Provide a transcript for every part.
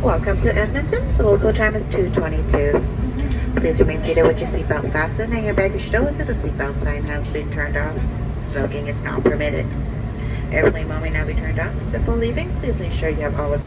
Welcome to Edmonton. The local time is 2:22. Please remain seated with your seatbelt fastened and your baggage stowed until the seatbelt sign has been turned off. Smoking is not permitted. Airplane mode may now be turned off. Before leaving, please ensure you have all of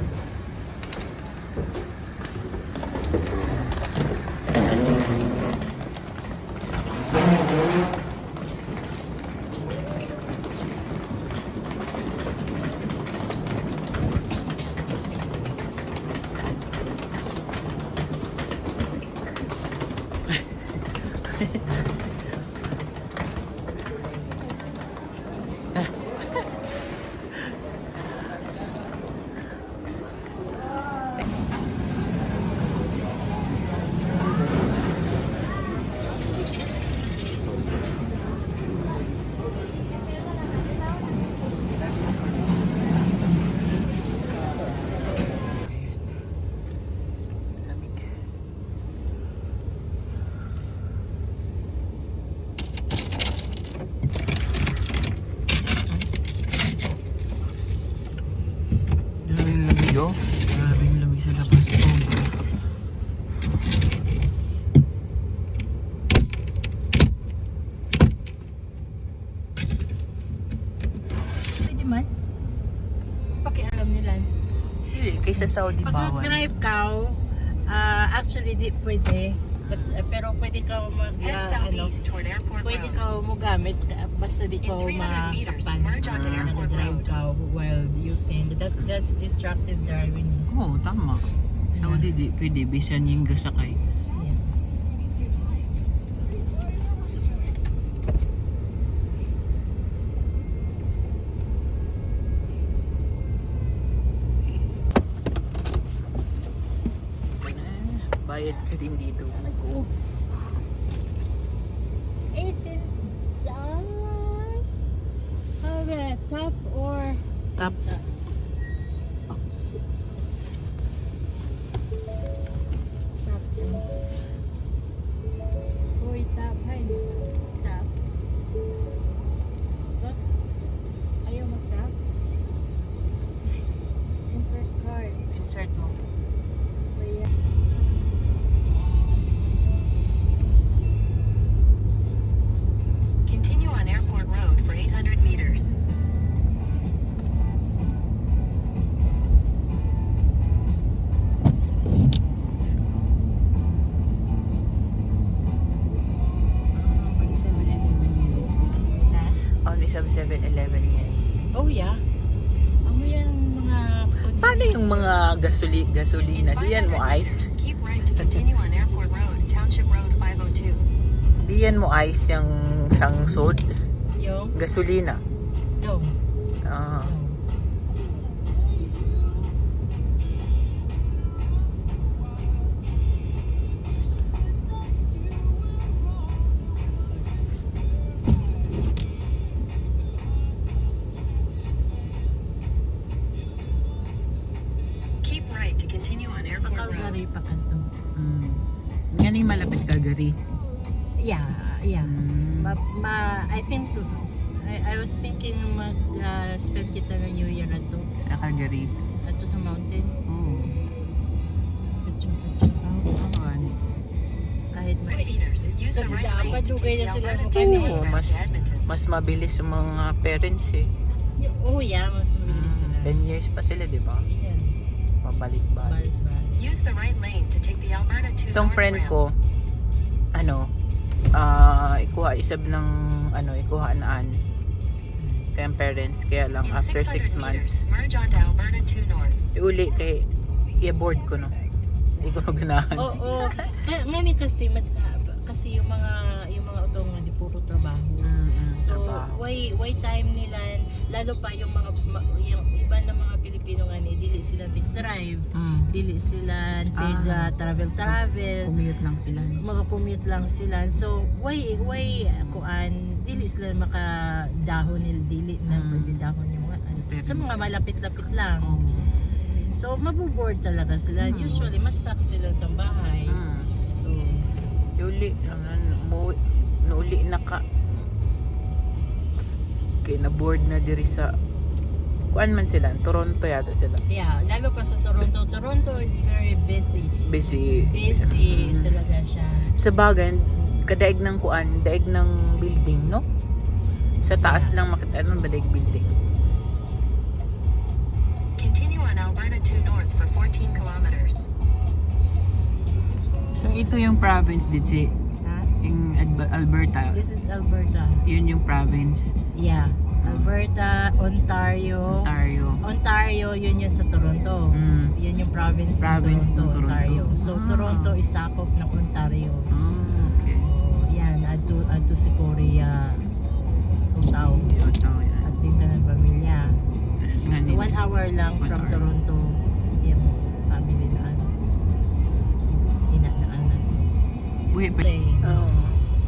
Grabe yung lamig sa labas po. Pwede man. Pakialam nila. Hindi, kaysa Saudi Pag bawal. nag-drive ka, actually di pwede. Pero pwede ka Head southeast toward Airport pwede Road. ka magamit basta di ka In 300 meters, masakpan. merge onto Airport Nag-drive Road. ka while using. That's destructive driving. Oo, tama. Saudi di pwede, bisan yung gasakay. Yeah. Bayad ka din dito. $18. Okay, top or Tap. oh shit. Tap. Uy, tap. Hay, tap. Look. Ayaw mag-tap. Insert card. Insert mo. Kuya. Continue on Airport Road for 800 meters. Only sa 7-Eleven yan. Oh yeah. Ano yan mga Paano yung mga gasolina? Diyan mo 500 ice? meters, keep right to continue on Airport Road, Township Road 502. Diyan mo ice yung sangsod? yung Gasolina? no. Ah. Keep right to continue on Airport Road. Makalgari pa kanto. Yan yung malapit Calgary. Yeah, yeah. Mm. I think I was thinking spend kita ng New Year na to. Sa Calgary. Ato sa mountain. Oo. Kahit 5 meters, use the right lane to Padugay take na the sila Alberta ng 2 kanina. northbound mas to Edmonton. mas mabilis sa mga parents eh. Oh yeah, mas mabilis sila. 10 years pa sila, di ba? Yeah. Pabalik-balik. Balik. Use the right lane to take the Alberta 2 Itong north friend ramp. ko, ikuha isab ng ikuhaan kayang parents, kaya lang In after 600 6 months meters, merge onto Alberta 2 north. iuli kay i-board ko no, hindi ko na ganahan. Oo. Ngani kasi kasi yung mga utong nga di puro trabaho. So Trabaho. why time nila lalo pa yung mga yung iba ng mga Pilipino nga ni dili sila big drive, dili sila travel Commute lang sila. mga commute lang sila. So why kuan dili sila makadahon nila dili na pwede dahon yung mga sa mga malapit-lapit lang. So mabuboard talaga sila. Usually mas stuck sila sa bahay. So Iuli nauli na ka kay na board na diri sa kuan man sila, Toronto yata sila. Yeah, lalo pa sa Toronto. Toronto is very busy. Busy. Busy talaga siya. Sa bagay, kadaig ng kuan, daig ng building, no? Sa taas lang makita ano ba daig building. Continue on Alberta 2 North for 14 kilometers. So ito yung province dito, Ha? yung Alberta. This is Alberta. Yun yung province, Yeah. Alberta, Ontario. Ontario, yun yung sa Toronto. Mm. Yun yung province Province ng ng Toronto, Toronto. Ontario. So, Ah. Toronto is sakop ng Ontario. Okay. Oh, yan, adto si Korea. Utaw. Yun, oh, yan. At yung ng pamilya. Tapos nga nila. 1 hour lang 1 from hour. Toronto. Yung family na ano. Inanaanan. Buhi pa. Oh.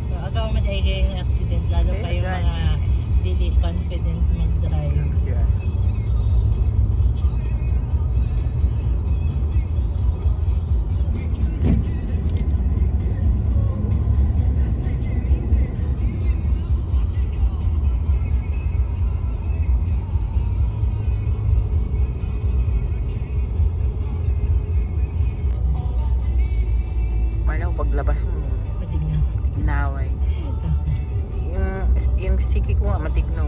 So, agaw madayang accident lalo pa yung Very mga dili confident mag-drive. Yeah. Malaw paglabas mo, Matignan. ginaway. Yung siki ko nga matigno.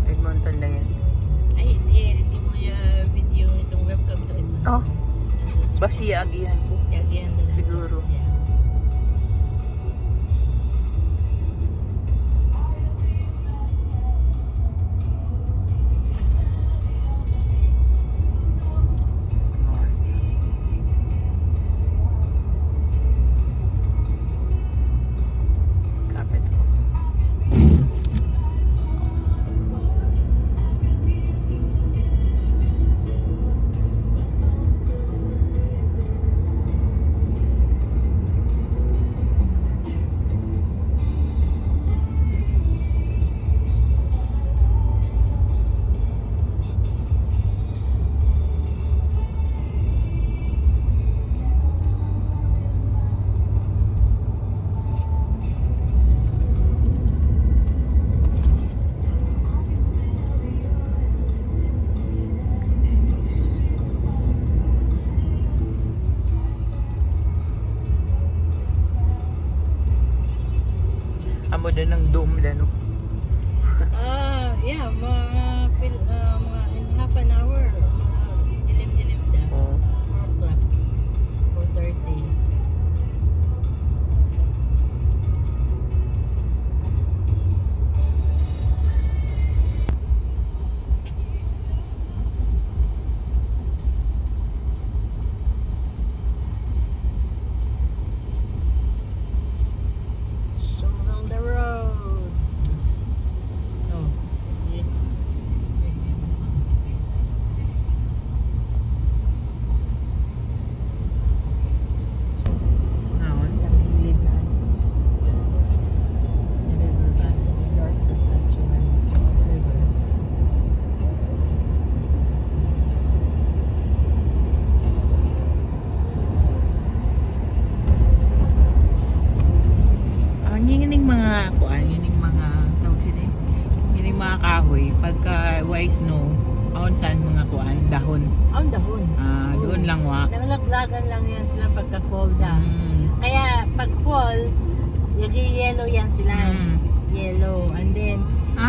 Edmonton na yan. Ay, hindi mo yung video itong welcome to Edmonton. Oh, basi agihan ko. Yagihan na. Siguro. Yeah. Kapit ko. Amo din ng dome na no. Yeah, mga in half an hour. Dilim-dilim na. Oh. 4 o'clock. 4:30. So on the road. Oh, yeah. Naon. Sa gilid na. River ba? North Saskatchewan River. Yun yung mga kuan, yun yung mga tawag sila eh. Yun yung mga kahoy pagka wise no, aon saan mga kuan, dahon. Ang dahon. Doon lang wa. Nanglaglagan lang yan sila pagka fall na. Mm. Kaya pag fall, yellow yan sila. Mm. Yellow. And then,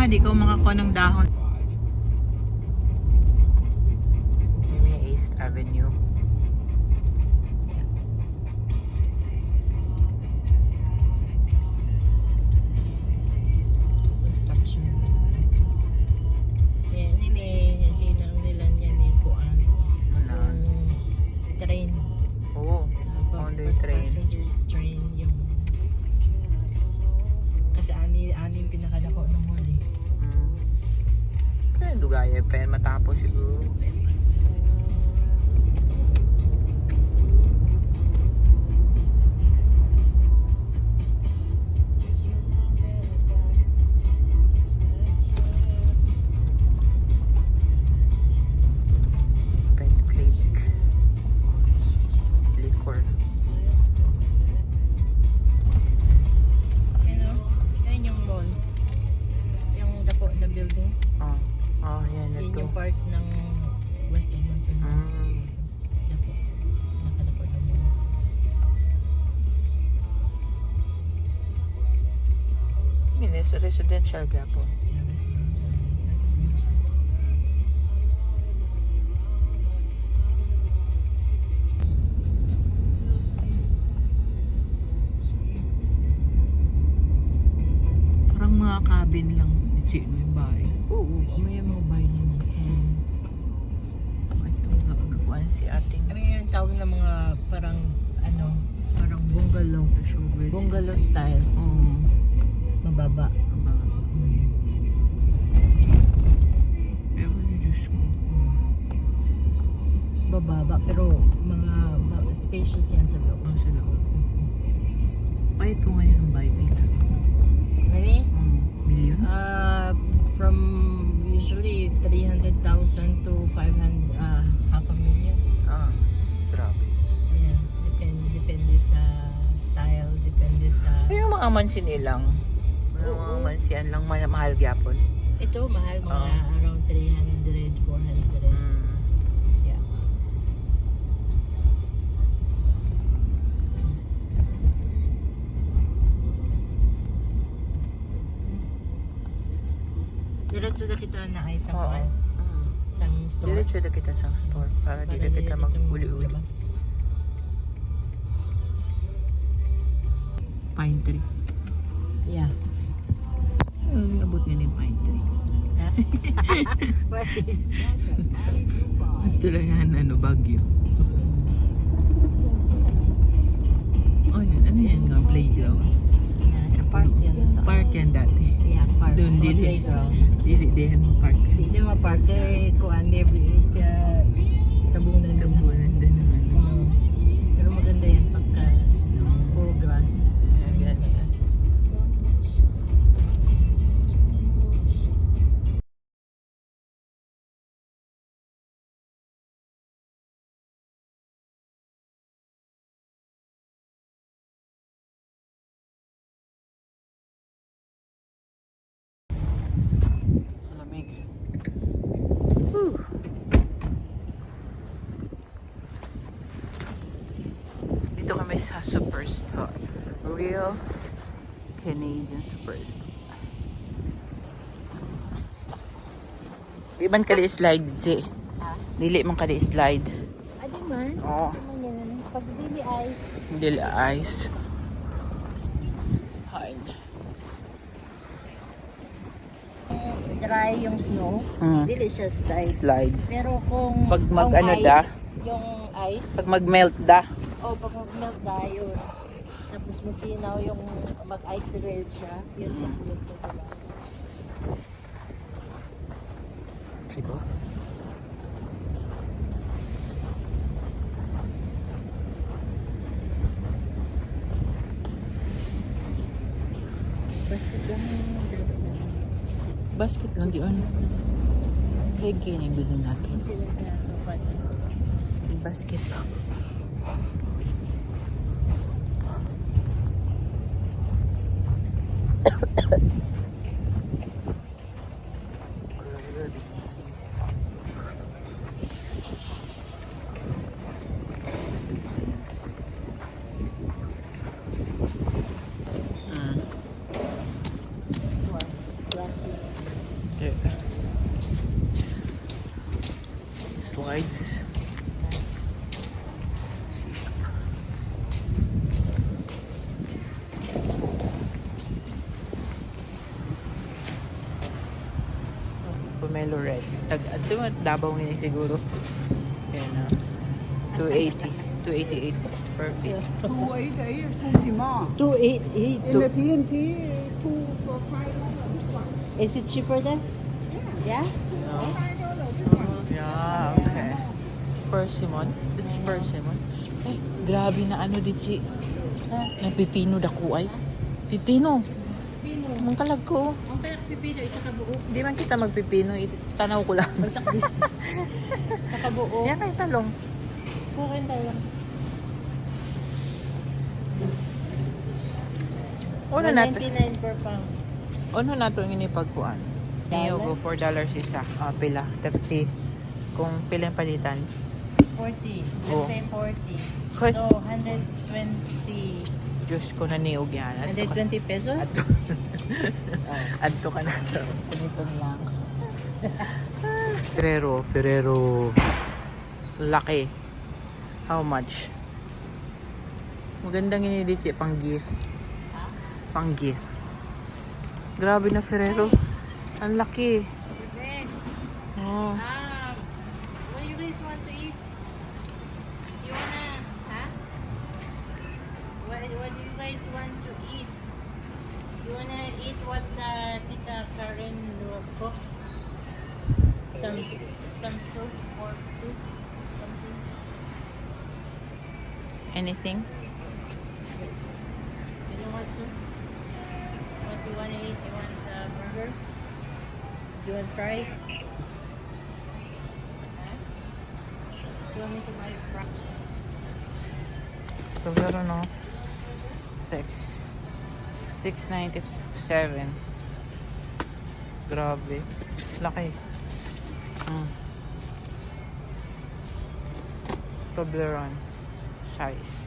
Di ko makakuha ng dahon. May East Avenue. construction. Yan, hinang nila yan yung kuan. Ano? Yung train. Oo. On the train. Passenger train yung kasi ani pinakadako ng huli. Kaya dugaya pa yan matapos siguro. to. yung part ng West Edmonton. Dako. Nakadako na mo. Residential gapon. Yeah, residential. Parang mga cabin lang. Di may bahay. Oo, may mga bahay niyo. Itong gagawan si ating Ano yung tawag ng mga parang parang bungalow. showbiz. Bungalow style. Oo. Mababa. Ewan yung Diyos ko. Bababa pero mga spacious yan sa loob. Ang sa loob. Pahit ko ngayon ng Bible. Maybe? Million? From usually 300,000 to 500, half a million. Grabe. Yeah, depende sa style, depende sa... Pero yung mga mansi nilang, mga mansiyan lang mahal gyapon. Ito, mahal mga Oo. around 300, 400. Yeah. Diretso na kita na ay sa Oo. isang store. Diretso na kita sa store para di na Para kita dito mag-uli-uli. labas. Pine tree. Yeah. Abot nga yung pine tree. Ito lang yan, Baguio. Oh yan, ano yan nga, playground. Yeah, park yan sa Park yan dati. Yeah, park. Doon, Mga dili. playground. Dili mo park. Hindi mo park eh, kuan tabunan doon. Tabunan din naman. Pero maganda yan pagka puro grass. Ayan, yes. Lamig. Whew. Dito kami sa Superstore. Real Canadian Superstore. Di man kali slide si. Dili man kali slide. Adi man. Oo. Pag dili ay Dili ice. Hide. dry yung snow, dili siya slide. Slide. Pero kung Pag yung mag-ano ice, da? yung ice, Pag mag-melt da. pag mag-melt da yun. Tapos masinaw yung mag-ice trail siya, yun yung bulot ko pala. Diba? Basta lang Basket lang di ano. Kaya ganyan bilhin natin. Basket lang. Slides. Pomelo red. Ito mo Davao ngayon siguro. Yan na. 280. 288 per piece. 288 is too small. 288. In the TNT, 2 for $5. Is it cheaper then? Yeah? Yeah, okay. Persimmon. It's persimmon. Eh, grabe na ano din si na pipino dako ay. Pipino. Ang kalag ko. Ang kaya pipino, isa ka buo. Hindi man kita magpipino. Tanaw ko lang. Sa kabuo. Yan ay talong. Kukin tayo. Ano nato? 199 per pound. Ano nato ang inipagkuan? Niyogo, $4 isa. Pila. 30. Kung pila yung palitan. 40. Oh. Let's say 40. Hoy. So, 120. Diyos ko na niyog yan. 120 pesos? Adto ka na. Ganito lang. Ferrero. Laki. How much? Magandang yun dito pang gift. Pang gift. Grabe na Ferrero. Ang laki. Oh. What do you guys want to eat? You wanna, huh? What do you guys want to eat? You wanna eat what Tita Karen cooked? Some soup, pork soup, something. Anything? You know what soup? What do you wanna eat? You want burger? Do you want fries? Huh? Do you want me to buy fries? Ferrero no? 6.97. Grabe. Laki. Toblerone size.